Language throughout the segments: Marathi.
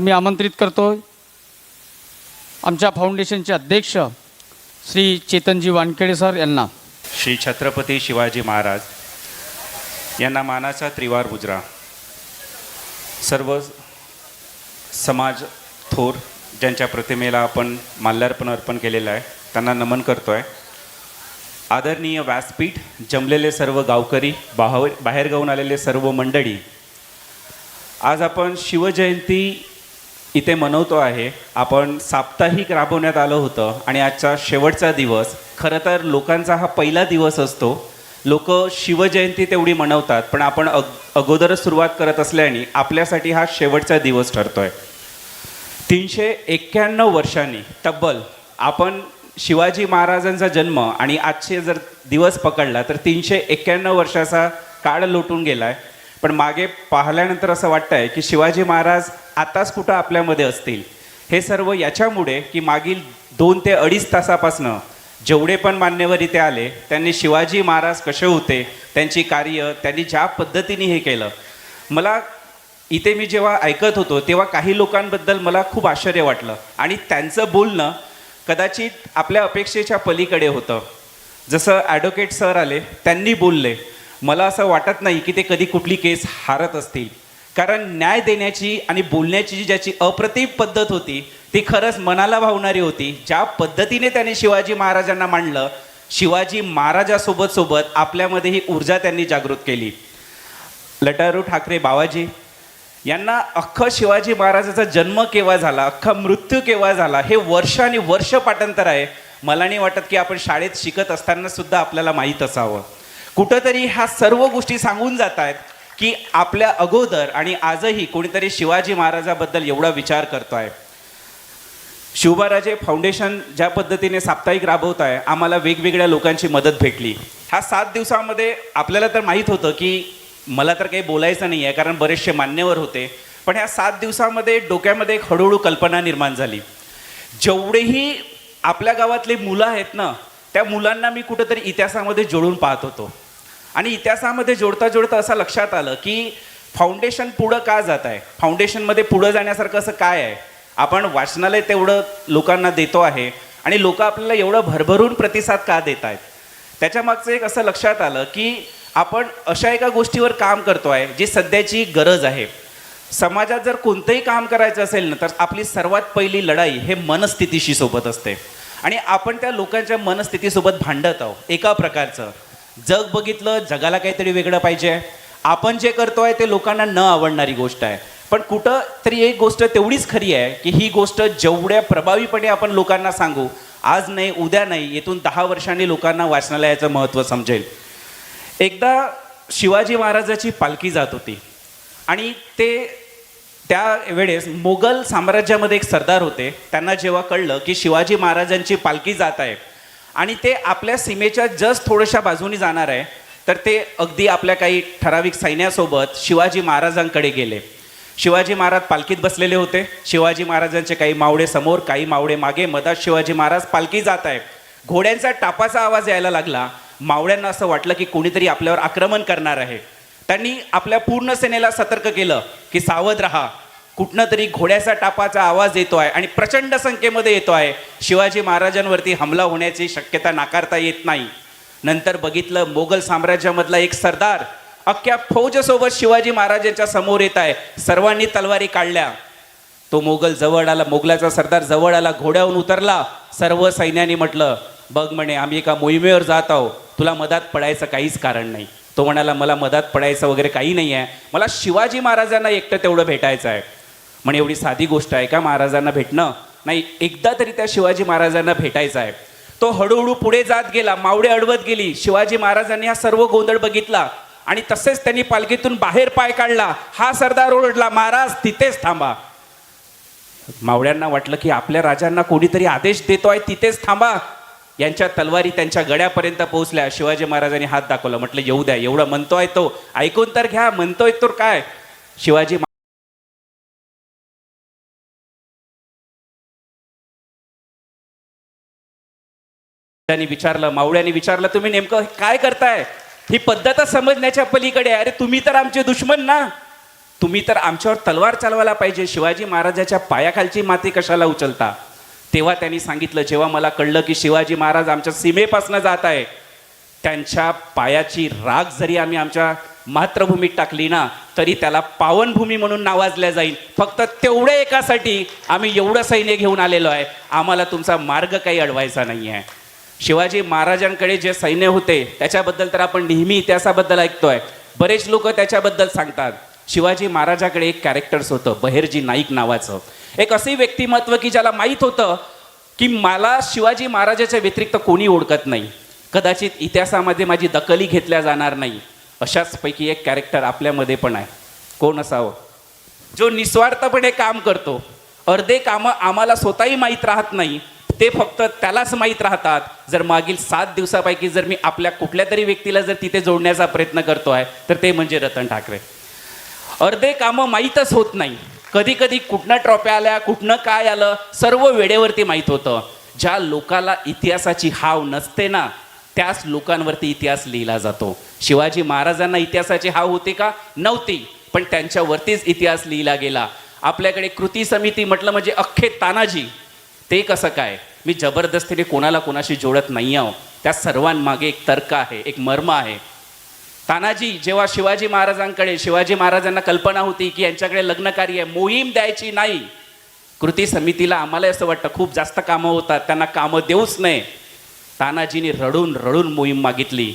मी आमंत्रित करतो आमच्या फाउंडेशनचे अध्यक्ष श्री चेतनजी वानखेडे सर यांना. श्री छत्रपती शिवाजी महाराज यांना मानाचा त्रिवार मुजरा. सर्व समाज थोर ज्यांच्या प्रतिमेला आपण माल्यार्पण अर्पण केलेलं आहे त्यांना नमन करतो आहे. आदरणीय व्यासपीठ, जमलेले सर्व गावकरी, बाहेरगावून आलेले सर्व मंडळी, आज आपण शिवजयंती इथे मनवतो आहे. आपण साप्ताहिक राबवण्यात आलं होतं आणि आजचा शेवटचा दिवस. खरं तर लोकांचा हा पहिला दिवस असतो. लोक शिवजयंती तेवढी मनवतात, पण आपण अगोदरच सुरुवात करत असल्याने आपल्यासाठी हा शेवटचा दिवस ठरतो आहे. 391 वर्षांनी तब्बल आपण शिवाजी महाराजांचा जन्म आणि आजचे जर दिवस पकडला तर 391 वर्षाचा काळ लोटून गेला आहे. पण मागे पाहिल्यानंतर असं वाटतं आहे की शिवाजी महाराज आताच कुठं आपल्यामध्ये असतील. हे सर्व याच्यामुळे की मागील 2 ते 2.5 तासापासनं जेवढे पण मान्यवर इथे आले त्यांनी शिवाजी महाराज कसे होते, त्यांची कार्य, त्यांनी ज्या पद्धतीने हे केलं. मला इथे मी जेव्हा ऐकत होतो तेव्हा काही लोकांबद्दल मला खूप आश्चर्य वाटलं आणि त्यांचं बोलणं कदाचित आपल्या अपेक्षेच्या पलीकडे होतं. जसं ॲडव्होकेट सर आले, त्यांनी बोलले, मला असं वाटत नाही की ते कधी कुठली केस हारत असतील, कारण न्याय देण्याची आणि बोलण्याची ज्याची अप्रतिम पद्धत होती ती खरंच मनाला भावणारी होती. ज्या पद्धतीने त्यांनी शिवाजी महाराजांना मांडलं, शिवाजी महाराजासोबत सोबत आपल्यामध्ये ही ऊर्जा त्यांनी जागृत केली. लटारू ठाकरे बाबाजी यांना अख्खं शिवाजी महाराजाचा जन्म केव्हा झाला, अख्खा मृत्यू केव्हा झाला हे वर्ष आणि वर्ष पाठांतर आहे. मला नाही वाटत की आपण शाळेत शिकत असताना सुद्धा आपल्याला माहीत असावं. कुठंतरी ह्या सर्व गोष्टी सांगून जात आहेत की आपल्या अगोदर आणि आजही कोणीतरी शिवाजी महाराजाबद्दल एवढा विचार करतो आहे. शिवबाराजे फाउंडेशन ज्या पद्धतीने साप्ताहिक राबवत आहे, आम्हाला वेगवेगळ्या लोकांची मदत भेटली. ह्या 7 दिवसामध्ये आपल्याला तर माहीत होतं की मला तर काही बोलायचं नाही आहे कारण बरेचसे मान्यवर होते, पण ह्या 7 दिवसामध्ये डोक्यामध्ये एक हळूहळू कल्पना निर्माण झाली. जेवढेही आपल्या गावातले मुलं आहेत ना, त्या मुलांना मी कुठंतरी इतिहासामध्ये जोडून पाहत होतो आणि इतिहासामध्ये जोडता जोडता असं लक्षात आलं की फाउंडेशन पुढं का जात आहे, फाउंडेशनमध्ये पुढं जाण्यासारखं असं काय आहे. आपण वाचनालय तेवढं लोकांना देतो आहे आणि लोक आपल्याला एवढं भरभरून प्रतिसाद का देत आहेत. त्याच्यामागचं एक असं लक्षात आलं की आपण अशा एका गोष्टीवर काम करतो आहे जी सध्याची गरज आहे. समाजात जर कोणतंही काम करायचं असेल ना, तर आपली सर्वात पहिली लढाई हे मनस्थितीशी सोबत असते आणि आपण त्या लोकांच्या मनस्थितीसोबत भांडत आहोत. एका प्रकारचं जग बघितलं, जगाला काहीतरी वेगळं पाहिजे. आपण जे करतो आहे ते लोकांना न आवडणारी गोष्ट आहे. पण कुठं तरी एक गोष्ट तेवढीच खरी आहे की ही गोष्ट जेवढ्या प्रभावीपणे आपण लोकांना सांगू, आज नाही उद्या नाही, येथून 10 वर्षांनी लोकांना वाचनालयाचं महत्त्व समजेल. एकदा शिवाजी महाराजाची पालखी जात होती आणि त्या वेळेस मोगल साम्राज्यामध्ये एक सरदार होते. त्यांना जेव्हा कळलं की शिवाजी महाराजांची पालखी जात आहे आणि ते आपल्या सीमेच्या जस्ट थोड्याशा बाजूनी जाणार आहे, तर ते अगदी आपल्या काही ठराविक सैन्यासोबत शिवाजी महाराजांकडे गेले. शिवाजी महाराज पालखीत बसलेले होते. शिवाजी महाराजांचे काही मावळे समोर, काही मावळे मागे, मधात शिवाजी महाराज, पालखी जात आहे. घोड्यांचा टापाचा आवाज यायला लागला. मावळ्यांना असं वाटलं की कोणीतरी आपल्यावर आक्रमण करणार आहे. त्यांनी आपल्या पूर्ण सेनेला सतर्क केलं की सावध राहा, कुठनं तरी घोड्याचा टापाचा आवाज येतो आहे आणि प्रचंड संख्येमध्ये येतो आहे. शिवाजी महाराजांवरती हमला होण्याची शक्यता नाकारता येत नाही. नंतर बघितलं, मोगल साम्राज्यामधला एक सरदार अख्ख्या फौजसोबत शिवाजी महाराजांच्या समोर येत आहे. सर्वांनी तलवारी काढल्या. तो मोगल जवळ आला, मोगलाचा सरदार जवळ आला, घोड्यावरून उतरला. सर्व सैन्याने म्हटलं, बघ म्हणे, आम्ही एका मोहिमेवर जात आहोत, तुला मधात पडायचं काहीच कारण नाही. तो म्हणाला, मला मधात पडायचं वगैरे काही नाही आहे, मला शिवाजी महाराजांना एकटं तेवढं भेटायचं आहे. म्हणे एवढी साधी गोष्ट आहे का महाराजांना भेटणं? नाही, एकदा तरी त्या शिवाजी महाराजांना भेटायचं आहे. तो हळूहळू पुढे जात गेला, मावळे अडवत गेली. शिवाजी महाराजांनी हा सर्व गोंधळ बघितला आणि तसेच त्यांनी पालखीतून बाहेर पाय काढला. हा सरदार ओरडला, महाराज तिथेच थांबा. मावळ्यांना वाटलं की आपल्या राजांना कोणीतरी आदेश देतोय, तिथेच थांबा. यांच्या तलवारी त्यांच्या गड्यापर्यंत पोहोचल्या. शिवाजी महाराजांनी हात दाखवला, म्हटलं येऊ द्या, एवढं म्हणतोय तो ऐकून तर घ्या. म्हणतोय तो काय? शिवाजी विचारलं, मावळ्यांनी विचारलं, तुम्ही नेमकं काय करताय? ही पद्धतच समजण्याच्या पलीकडे आहे. अरे तुम्ही तर आमचे दुश्मन ना. तुम्ही तर आमच्यावर तलवार चालवायला पाहिजे, शिवाजी महाराजाच्या पायाखालची माती कशाला उचलता. तेव्हा त्यांनी सांगितलं, जेव्हा मला कळलं की शिवाजी महाराज आमच्या सीमेपासून जात आहे, त्यांच्या पायाची राख जरी आम्ही आमच्या मातृभूमीत टाकली ना, तरी त्याला पावनभूमी म्हणून नावाजल्या जाईल. फक्त तेवढ्या एकासाठी आम्ही एवढं सैन्य घेऊन आलेलो आहे. आम्हाला तुमचा मार्ग काही अडवायचा नाही आहे. शिवाजी महाराजांकडे जे सैन्य होते त्याच्याबद्दल तर आपण नेहमी इतिहासाबद्दल ऐकतोय. बरेच लोक त्याच्याबद्दल सांगतात. शिवाजी महाराजाकडे एक कॅरेक्टर्स होतं, बहिर्जी नाईक नावाचं. एक असे व्यक्तिमत्व की ज्याला माहीत होतं की मला शिवाजी महाराजाच्या व्यतिरिक्त कोणी ओळखत नाही, कदाचित इतिहासामध्ये माझी दखलही घेतल्या जाणार नाही. अशाच पैकी एक कॅरेक्टर आपल्यामध्ये पण आहे. कोण असावं? जो निस्वार्थपणे काम करतो. अर्धे कामं आम्हाला स्वतःही माहीत राहत नाही, ते फक्त त्यालाच माहीत राहतात. जर मागील 7 दिवसापैकी जर मी आपल्या कुठल्या तरी व्यक्तीला जर तिथे जोडण्याचा प्रयत्न करतो आहे तर ते म्हणजे रतन ठाकरे. अर्धे कामं माहीतच होत नाही. कधी कधी कुठनं ट्रॉफ्या आल्या, कुठनं काय आलं, सर्व वेळेवरती माहीत होतं. ज्या लोकाला इतिहासाची हाव नसते ना, त्याच लोकांवरती इतिहास लिहिला जातो. शिवाजी महाराजांना इतिहासाची हाव होती का? नव्हती, पण त्यांच्यावरतीच इतिहास लिहिला गेला. आपल्याकडे कृती समिती म्हटलं म्हणजे अख्खे तानाजी. ते कसं काय? मी जबरदस्तीने कोणाला कोणाशी जोडत नाही आहो. त्या सर्वांमागे एक तर्क आहे, एक मर्म आहे. तानाजी जेव्हा शिवाजी महाराजांना कल्पना होती की यांच्याकडे लग्न कार्य आहे, मोहीम द्यायची नाही. कृती समितीला आम्हाला असं वाटतं खूप जास्त कामं होतात, त्यांना कामं देऊच नये. तानाजीने रडून रडून मोहीम मागितली.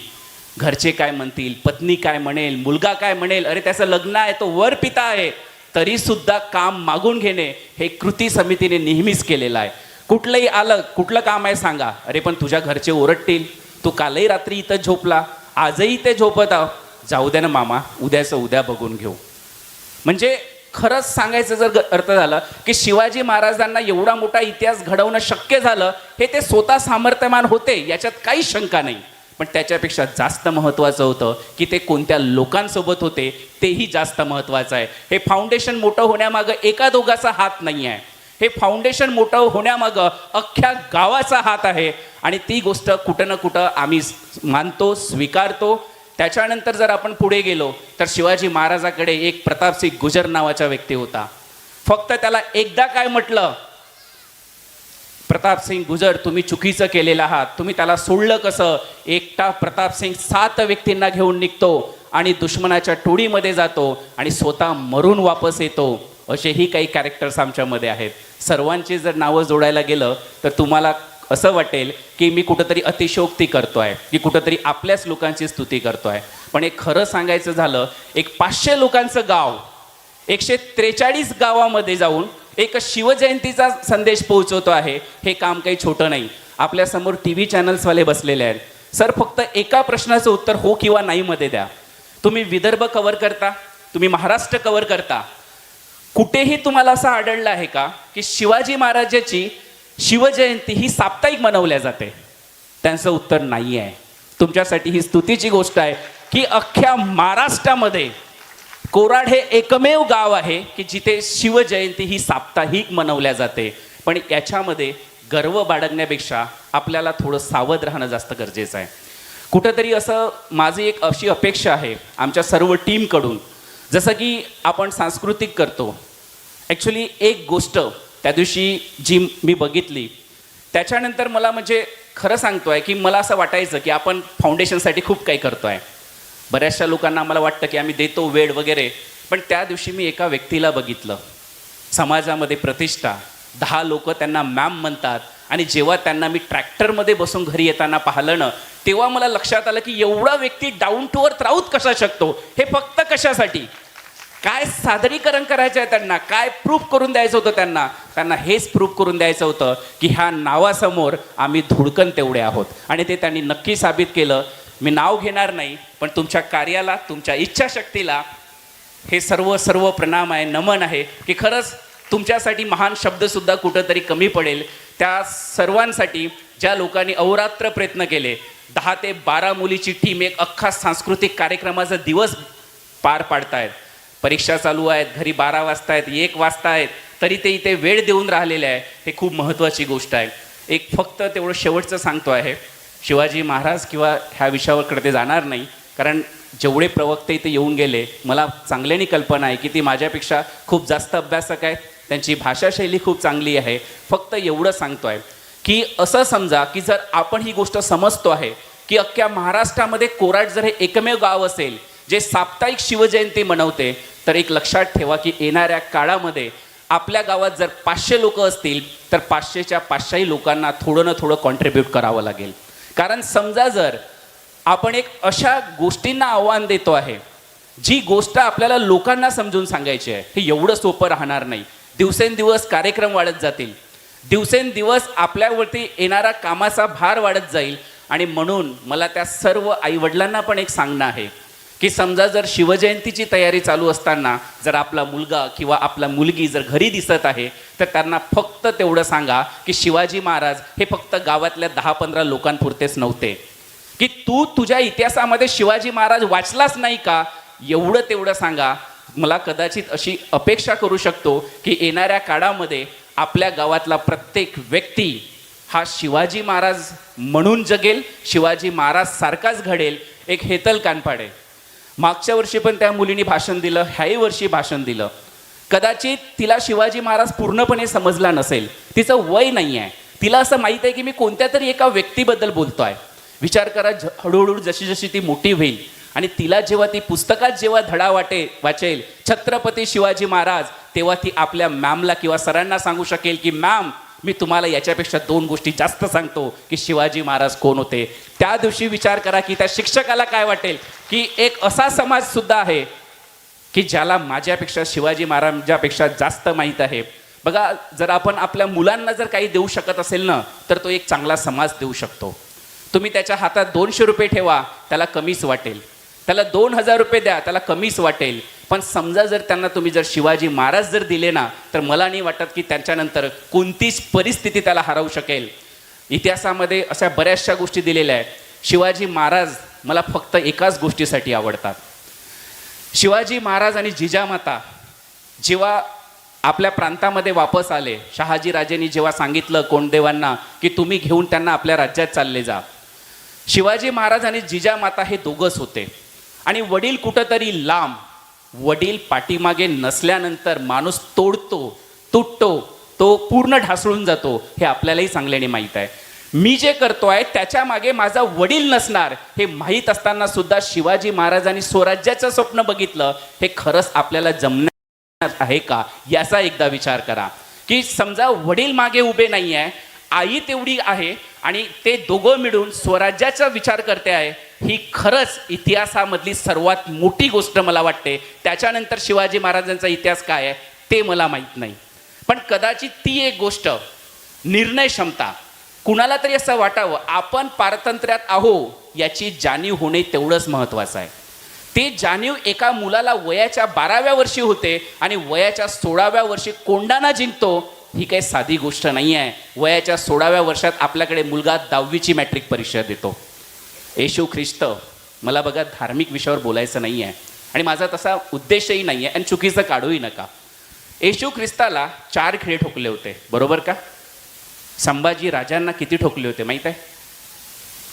घरचे काय म्हणतील, पत्नी काय म्हणेल, मुलगा काय म्हणेल, अरे त्याचं लग्न आहे, तो वर पिता आहे, तरी सुद्धा काम मागून घेणे हे कृती समितीने नेहमीच केलेलं आहे. कुठलंही आलं, कुठलं काम आहे सांगा, अरे पण तुझ्या घरचे ओरडतील, तू कालही रात्री इथं झोपला, आजही ते झोपत आहो, जाऊ द्या ना मामा, उद्याचं उद्या बघून घेऊ. म्हणजे खरंच सांगायचं जर अर्थ झालं की शिवाजी महाराजांना एवढा मोठा इतिहास घडवणं शक्य झालं, हे ते स्वतः सामर्थ्यवान होते, याच्यात काही शंका नाही. पण त्याच्यापेक्षा जास्त महत्त्वाचं होतं की ते कोणत्या लोकांसोबत होते, तेही जास्त महत्त्वाचं आहे. हे फाउंडेशन मोठं होण्यामागं एका दोघाचा हात नाही आहे. हे फाउंडेशन मोठं होण्यामागं अख्ख्या गावाचा हात आहे. आणि ती गोष्ट कुठं ना कुठं आम्ही मानतो, स्वीकारतो. त्याच्यानंतर जर आपण पुढे गेलो तर शिवाजी महाराजाकडे एक प्रतापसिंग गुजर नावाचा व्यक्ती होता. फक्त त्याला एकदा काय म्हटलं, प्रतापसिंग गुजर तुम्ही चुकीचं केलेलं आहात, तुम्ही त्याला सोडलं कसं? एकटा प्रतापसिंग 7 व्यक्तींना घेऊन निघतो आणि दुश्मनाच्या टोळीमध्ये जातो आणि स्वतः मरून वापस येतो. असेही काही कॅरेक्टर्स आमच्यामध्ये आहेत. सर्वांची जर नावं जोडायला गेलं तर तुम्हाला असं वाटेल की मी कुठंतरी अतिशयोक्ती करतो आहे, की कुठंतरी आपल्याच लोकांची स्तुती करतो आहे. पण एक खरं सांगायचं झालं, एक 500 लोकांचं गाव 143 गावामध्ये जाऊन एक शिवजयंतीचा संदेश पोहोचवतो आहे. हे काम काही छोटं नाही. आपल्यासमोर TV चॅनल्सवाले बसलेले आहेत. सर फक्त एका प्रश्नाचं उत्तर हो किंवा नाही मध्ये द्या. तुम्ही विदर्भ कव्हर करता, तुम्ही महाराष्ट्र कव्हर करता, कुठेही तुम्हाला असं आढळलं आहे का की शिवाजी महाराजाची शिवजयंती ही साप्ताहिक मनवल्या जाते? त्यांचं उत्तर नाही आहे. तुमच्यासाठी ही स्तुतीची गोष्ट आहे की अख्ख्या महाराष्ट्रामध्ये कोराड हे एकमेव गाव आहे की जिथे शिवजयंती ही साप्ताहिक मनवल्या जाते. पण याच्यामध्ये गर्व बाळगण्यापेक्षा आपल्याला थोडं सावध राहणं जास्त गरजेचं आहे. कुठंतरी असं माझी एक अशी अपेक्षा आहे आमच्या सर्व टीमकडून, जसं की आपण सांस्कृतिक करतो. ॲक्च्युली एक गोष्ट त्या दिवशी जी मी बघितली त्याच्यानंतर मला म्हणजे खरं सांगतो आहे की मला असं वाटायचं की आपण फाउंडेशनसाठी खूप काही करतो आहे. बऱ्याचशा लोकांना आम्हाला वाटतं की आम्ही देतो वेळ वगैरे, पण त्या दिवशी मी एका व्यक्तीला बघितलं, समाजामध्ये प्रतिष्ठा, 10 लोक त्यांना मॅम म्हणतात. आणि जेव्हा त्यांना मी ट्रॅक्टरमध्ये बसून घरी येताना पाहिलं ना, तेव्हा मला लक्षात आलं की एवढा व्यक्ती डाऊन टू अर्थ राहूच कसा शकतो? हे फक्त कशासाठी? काय सादरीकरण करायचं आहे त्यांना? काय प्रूफ करून द्यायचं होतं त्यांना हेच प्रूफ करून द्यायचं होतं की ह्या नावासमोर आम्ही धुडकन तेवढे आहोत. आणि ते त्यांनी नक्की साबित केलं. मी नाव घेणार नाही, पण तुमच्या कार्याला, तुमच्या इच्छाशक्तीला हे सर्व प्रणाम आहे, नमन आहे की खरंच तुमच्यासाठी महान शब्दसुद्धा कुठंतरी कमी पडेल. त्या सर्वांसाठी ज्या लोकांनी अहोरात्र प्रयत्न केले, 10 ते 12 मुलीची टीम एक अख्खा सांस्कृतिक कार्यक्रमाचा दिवस पार पाडतायत. परीक्षा चालू आहेत, घरी 12 वाजता आहेत, 1 वाजता आहेत, तरी ते इथे वेळ देऊन राहिलेले आहे. हे खूप महत्त्वाची गोष्ट आहे. एक फक्त तेवढं शेवटचं सांगतो आहे, शिवाजी महाराज किंवा ह्या विषयावरकडे ते जाणार नाही, कारण जेवढे प्रवक्ते इथे येऊन गेले, मला चांगल्याने कल्पना आहे की ती माझ्यापेक्षा खूप जास्त अभ्यासक आहेत, त्यांची भाषाशैली खूप चांगली आहे. फक्त एवढं सांगतो आहे की असं समजा की जर आपण ही गोष्ट समजतो आहे की अख्ख्या महाराष्ट्रामध्ये कोराड जर हे एकमेव गाव असेल जे साप्ताहिक शिवजयंती मनवते, तर एक लक्षात ठेवा की येणाऱ्या काळामध्ये आपल्या गावात जर 500 लोक असतील तर 500च्या 500ही लोकांना थोडं ना थोडं कॉन्ट्रीब्यूट करावं लागेल. कारण समजा जर आपण एक अशा गोष्टींना आव्हान देतो आहे, जी गोष्ट आपल्याला लोकांना समजून सांगायची आहे, हे एवढं सोपं राहणार नाही. दिवसेंदिवस कार्यक्रम वाढत जातील, दिवसेंदिवस आपल्यावरती येणारा कामाचा भार वाढत जाईल. आणि म्हणून मला त्या सर्व आईवडिलांना पण एक सांगणं आहे की समजा जर शिवजयंतीची तयारी चालू असताना जर आपला मुलगा किंवा आपला मुलगी जर घरी दिसत आहे, तर त्यांना फक्त तेवढं सांगा की शिवाजी महाराज हे फक्त गावातल्या 10-15 लोकांपुरतेच नव्हते, की तू तुझ्या इतिहासामध्ये शिवाजी महाराज वाचलाच नाही का, एवढं तेवढं सांगा. मला कदाचित अशी अपेक्षा करू शकतो की येणाऱ्या काळामध्ये आपल्या गावातला प्रत्येक व्यक्ती हा शिवाजी महाराज म्हणून जगेल, शिवाजी महाराज सारखाच घडेल. एक हेतल कानपाडे, मागच्या वर्षी पण त्या मुलीने भाषण दिलं, ह्याही वर्षी भाषण दिलं. कदाचित तिला शिवाजी महाराज पूर्णपणे समजला नसेल, तिचं वय नाही आहे, तिला असं माहीत आहे की मी कोणत्या तरी एका व्यक्तीबद्दल बोलतो आहे. विचार करा, हळूहळू जशी जशी ती मोठी होईल आणि तिला जेव्हा ती पुस्तकात जेव्हा धडा वाचेल छत्रपती शिवाजी महाराज, तेव्हा ती आपल्या मॅमला किंवा सरांना सांगू शकेल की मॅम, मी तुम्हाला याच्यापेक्षा 2 गोष्टी जास्त सांगतो की शिवाजी महाराज कोण होते. त्या दिवशी विचार करा की त्या शिक्षकाला काय वाटेल की एक असा समाज सुद्धा आहे की ज्याला माझ्यापेक्षा शिवाजी महाराजांपेक्षा जास्त माहीत आहे. बघा, जर आपण आपल्या मुलांना जर काही देऊ शकत असेल ना, तर तो एक चांगला समाज देऊ शकतो. तुम्ही त्याच्या हातात 200 रुपये ठेवा, त्याला कमीच वाटेल. त्याला 2000 रुपये द्या, त्याला कमीच वाटेल. पण समजा जर त्यांना तुम्ही जर शिवाजी महाराज जर दिले ना, तर मला नाही वाटत की त्यांच्यानंतर कोणतीच परिस्थिती त्याला हरवू शकेल. इतिहासामध्ये अशा बऱ्याचशा गोष्टी दिलेल्या आहेत. शिवाजी महाराज मला फक्त एकाच गोष्टीसाठी आवडतात. शिवाजी महाराज आणि जिजामाता जेव्हा आपल्या प्रांतामध्ये वापस आले, शहाजी राजेंनी जेव्हा सांगितलं कोंडदेवांना की तुम्ही घेऊन त्यांना आपल्या राज्यात चालले जा, शिवाजी महाराज आणि जिजामाता हे दोघंच होते. आणि वडील कुठंतरी लांब, वडील पाठीमागे नसल्यानंतर माणूस तोडतो, तुटतो, तो पूर्ण ढासळून जातो, हे आपल्यालाही चांगल्याने माहीत आहे. मी जे करतो आहे त्याच्या मागे माझा वडील नसणार हे माहीत असताना सुद्धा शिवाजी महाराजांनी स्वराज्याचं स्वप्न बघितलं. हे खरंच आपल्याला जमणार आहे का, याचा एकदा विचार करा. की समजा वडील मागे उभे नाही आहे, आई तेवढी आहे आणि ते दोघं मिळून स्वराज्याचा विचार करते आहे, ही खरंच इतिहासामधली सर्वात मोठी गोष्ट मला वाटते. त्याच्यानंतर शिवाजी महाराजांचा इतिहास काय आहे ते मला माहीत नाही, पण कदाचित ती एक गोष्ट, निर्णय क्षमता, कुणाला तरी असं वाटावं आपण पारतंत्र्यात आहो याची जाणीव होणे तेवढंच महत्त्वाचं आहे. ते जाणीव एका मुलाला वयाच्या 12व्या वर्षी होते आणि वयाच्या 16व्या वर्षी कोंडाणा जिंकतो, ही काही साधी गोष्ट नाही आहे. वयाच्या 16व्या वर्षात आपल्याकडे मुलगा 10वीची मॅट्रिक परीक्षा देतो. येशू ख्रिस्त, मला बघा धार्मिक विषयावर बोलायचं नाही आहे आणि माझा तसा उद्देशही नाही आहे आणि चुकीचं काढूही नका. येशू ख्रिस्ताला 4 खिळे ठोकले होते, बरोबर का? संभाजी राजांना किती ठोकले होते माहीत आहे?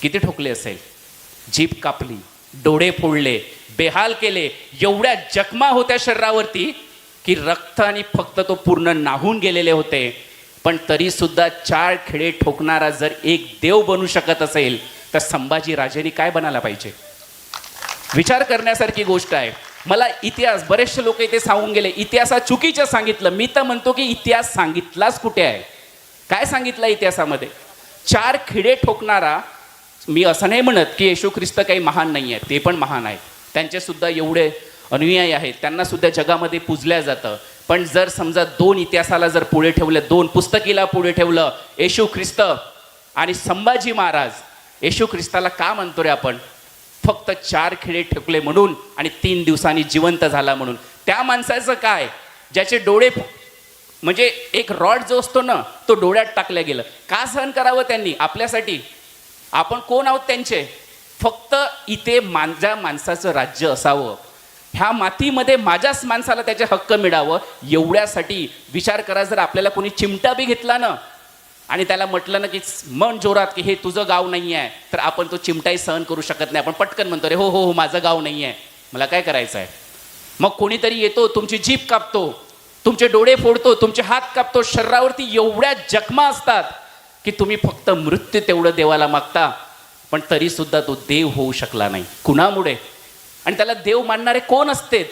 किती ठोकले असेल? जीभ कापली, डोळे फोडले, बेहाल केले, एवढ्या जखमा होत्या शरीरावरती की रक्त आणि फक्त तो पूर्ण नाहून गेलेले होते. पण तरी सुद्धा 4 खिळे ठोकणारा जर एक देव बनू शकत असेल तर संभाजी राजांनी काय बनायला पाहिजे? विचार करण्यासारखी गोष्ट आहे. मला इतिहास, बरेचसे लोक इथे सांगून गेले इतिहासात चुकीचं सांगितलं. मी तर म्हणतो की इतिहास सांगितलाच कुठे आहे? काय सांगितलं इतिहासामध्ये? 4 खिळे ठोकणारा, मी असं नाही म्हणत की येशू ख्रिस्त काही महान नाही आहे, ते पण महान आहेत, त्यांचे सुद्धा एवढे अनुयायी आहेत, त्यांना सुद्धा जगामध्ये पूजल्या जातं. पण जर समजा 2 इतिहासाला जर पुढे ठेवलं, 2 पुस्तकीला पुढे ठेवलं, येशू ख्रिस्त आणि संभाजी महाराज, येशू ख्रिस्ताला का म्हणतो रे आपण? फक्त 4 खिळे ठोकले म्हणून आणि 3 दिवसांनी जिवंत झाला म्हणून. त्या माणसाचं काय, ज्याचे डोळे, म्हणजे एक रॉड जो असतो ना तो डोळ्यात टाकल्या गेलं, का सहन करावं त्यांनी आपल्यासाठी? आपण कोण आहोत त्यांचे? फक्त इथे माझ्या माणसाचं राज्य असावं, ह्या मातीमध्ये माझ्याच माणसाला त्याचे हक्क मिळावं, एवढ्यासाठी विचार करा. जर आपल्याला कोणी चिमटा बी घेतला ना आणि त्याला म्हटलं ना की मन जोरात की हे तुझं गाव नाही आहे, तर आपण तो चिमटाही सहन करू शकत नाही. आपण पटकन म्हणतो रे हो हो हो माझं गाव नाही आहे, मला काय करायचं आहे. मग कोणीतरी येतो, तुमची जीभ कापतो, तुमचे डोळे फोडतो, तुमचे हात कापतो, शरीरावरती एवढ्या जखमा असतात की तुम्ही फक्त मृत्यू तेवढं देवाला मागता, पण तरीसुद्धा तो देव होऊ शकला नाही. कुणामुळे? आणि त्याला देव मानणारे कोण असते?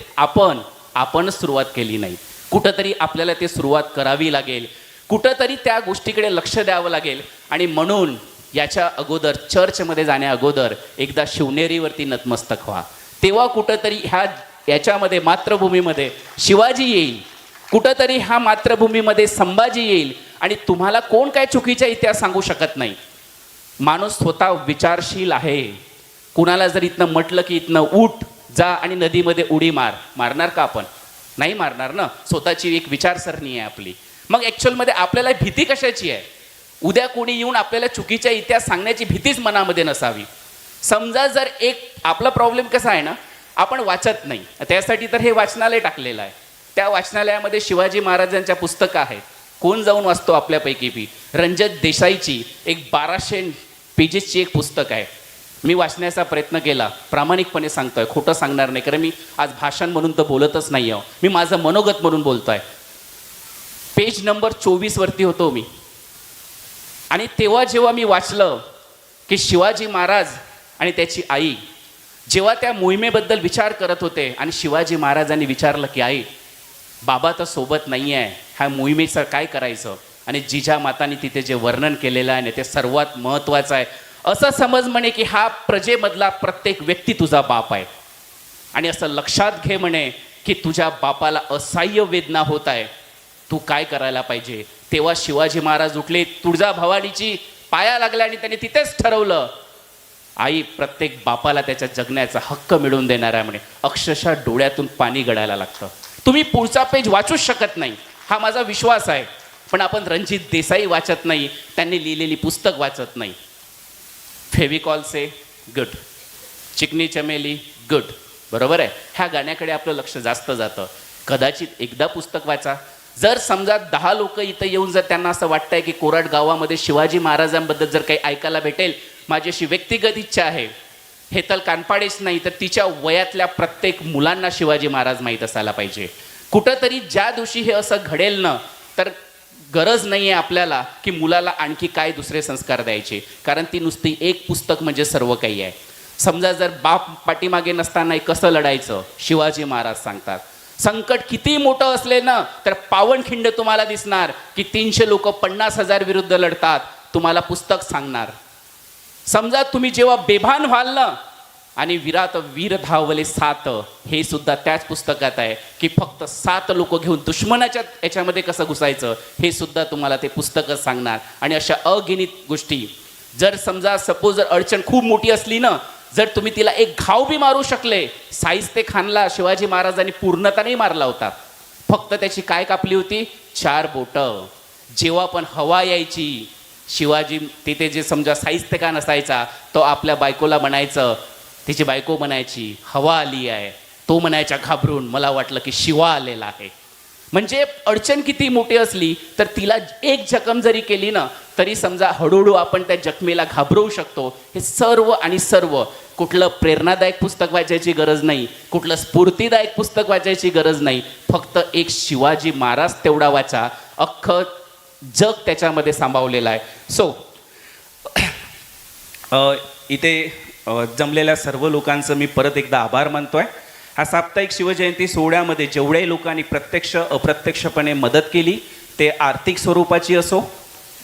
आपण सुरुवात केली नाही. कुठंतरी आपल्याला ते सुरुवात करावी लागेल, कुठंतरी त्या गोष्टीकडे लक्ष द्यावं लागेल. आणि म्हणून याच्या अगोदर चर्चमध्ये जाण्या अगोदर एकदा शिवनेरीवरती नतमस्तक व्हा. तेव्हा कुठंतरी याच्यामध्ये मातृभूमीमध्ये शिवाजी येईल, कुठंतरी ह्या मातृभूमीमध्ये संभाजी येईल. आणि तुम्हाला कोण काय चुकीचा इतिहास सांगू शकत नाही. माणूस स्वतः विचारशील आहे. कुणाला जर इथनं म्हटलं की इथनं उठ जा आणि नदीमध्ये उडी मारणार का आपण? नाही मारणार ना. स्वतःची एक विचारसरणी आहे आपली. मग ॲक्च्युअलमध्ये आपल्याला भीती कशाची आहे? उद्या कोणी येऊन आपल्याला चुकीचा इतिहास सांगण्याची भीतीच मनामध्ये नसावी. समजा जर एक आपला प्रॉब्लेम कसा आहे ना, आपण वाचत नाही. त्यासाठी तर हे वाचनालय टाकलेलं आहे. त्या वाचनालयामध्ये शिवाजी महाराजांच्या पुस्तकं आहेत. कोण जाऊन वाचतो आपल्यापैकी? रणजित देसाईची एक 1200 पेजेसची एक पुस्तक आहे. मी वाचण्याचा प्रयत्न केला, प्रामाणिकपणे सांगतोय, खोटं सांगणार नाही, कारण मी आज भाषण म्हणून तर बोलतच नाही आहो, मी माझं मनोगत म्हणून बोलतोय. पेज नंबर 24 वरती होतो मी. आणि तेव्हा जेव्हा मी वाचलं की शिवाजी महाराज आणि त्याची आई जेव्हा त्या मोहिमेबद्दल विचार करत होते आणि शिवाजी महाराजांनी विचारलं की आई बाबा तर सोबत नाही आहे, ह्या मोहिमेचं काय करायचं? आणि जिजामातांनी तिथे जे वर्णन केलेलं आहे ते सर्वात महत्त्वाचं आहे. असं समज म्हणे की हा प्रजेमधला प्रत्येक व्यक्ती तुझा बाप आहे. आणि असं लक्षात घे म्हणे की तुझ्या बापाला असह्य वेदना होत आहे, तू काय करायला पाहिजे? तेव्हा शिवाजी महाराज उठले, तुळजाभवानीची पाया लागल्या आणि त्यांनी तिथेच ठरवलं, आई प्रत्येक बापाला त्याच्या जगण्याचा हक्क मिळवून देणार आहे म्हणे. अक्षरशः डोळ्यातून पाणी गळायला लागतं. तुम्ही पुढचा पेज वाचूच शकत नाही, हा माझा विश्वास आहे. पण आपण रणजित देसाई वाचत नाही, त्यांनी लिहिलेली पुस्तक वाचत नाही. फेविकॉल से गुड, चिकनी चमेली गुड, बरोबर आहे. ह्या गाण्याकडे आपलं लक्ष जास्त जातं. कदाचित एकदा पुस्तक वाचा. जर समजा 10 लोक इथं येऊन जर त्यांना असं वाटतंय की कोराड गावामध्ये शिवाजी महाराजांबद्दल जर काही ऐकायला भेटेल, माझी अशी व्यक्तिगत इच्छा आहे, हेतल कानपाडेच नाही तर तिच्या वयातल्या प्रत्येक मुलांना शिवाजी महाराज माहीत असायला पाहिजे. कुठंतरी ज्या दिवशी हे असं घडेल ना, तर गरज नाही आहे आपल्याला की मुलाला आणखी काय दुसरे संस्कार द्यायचे, कारण ती नुसती एक पुस्तक म्हणजे सर्व काही आहे. समजा जर बाप पाठीमागे नसताना कसं लढायचं, शिवाजी महाराज सांगतात. संकट किती मोठं असले ना, तर पावनखिंड तुम्हाला दिसणार की 300 लोक 50,000 विरुद्ध लढतात, तुम्हाला पुस्तक सांगणार. समजा तुम्ही जेव्हा बेभान व्हाल ना, आणि विरात वीर धावले 7, हे सुद्धा त्याच पुस्तकात आहे की फक्त 7 लोक घेऊन दुश्मनाच्या याच्यामध्ये कसं घुसायचं, हे सुद्धा तुम्हाला ते पुस्तकच सांगणार. आणि अशा अगिनित गोष्टी, जर समजा सपोज जर अडचण खूप मोठी असली ना, जर तुम्ही तिला एक घाव बी मारू शकले, साईस्ते खानला शिवाजी महाराजांनी पूर्णता नाही मारला होता, फक्त त्याची काय कापली होती, 4 बोटं. जेव्हा पण हवा यायची, शिवाजी तिथे जे समजा साईस्ते खान असायचा, तो आपल्या बायकोला म्हणायचं, तिची बायको म्हणायची हवा आली आहे, तो म्हणायचा घाबरून मला वाटलं की शिवा आलेला आहे. म्हणजे अडचण किती मोठी असली तर तिला एक जखम जरी केली ना, तरी समजा हळूहळू आपण त्या जखमेला घाबरवू शकतो. हे सर्व आणि सर्व कुठलं प्रेरणादायक पुस्तक वाचायची गरज नाही, कुठलं स्फूर्तिदायक पुस्तक वाचायची गरज नाही, फक्त एक शिवाजी महाराज तेवढा वाचा, अख्खं जग त्याच्यामध्ये सांभावलेलं आहे. सो इथे जमलेल्या सर्व लोकांचं मी परत एकदा आभार मानतोय. हा साप्ताहिक शिवजयंती सोहळ्यामध्ये जेवढ्याही लोकांनी प्रत्यक्ष अप्रत्यक्षपणे मदत केली, ते आर्थिक स्वरूपाची असो,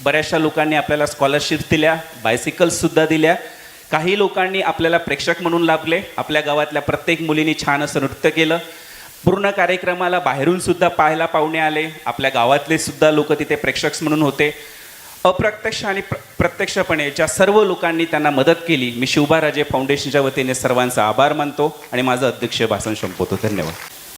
बऱ्याचशा लोकांनी आपल्याला स्कॉलरशिप दिल्या, बायसिकल्ससुद्धा दिल्या, काही लोकांनी आपल्याला प्रेक्षक म्हणून लाभले, आपल्या गावातल्या प्रत्येक मुलींनी छान असं नृत्य केलं. पूर्ण कार्यक्रमाला बाहेरून सुद्धा पाहायला पाहुणे आले, आपल्या गावातले सुद्धा लोक तिथे प्रेक्षक म्हणून होते. अप्रत्यक्ष आणि प्रत्यक्षपणे ज्या सर्व लोकांनी त्यांना मदत केली, मी शिवबा राजे फाउंडेशनच्या वतीने सर्वांचा आभार मानतो आणि माझं अध्यक्ष भाषण संपवतो. धन्यवाद.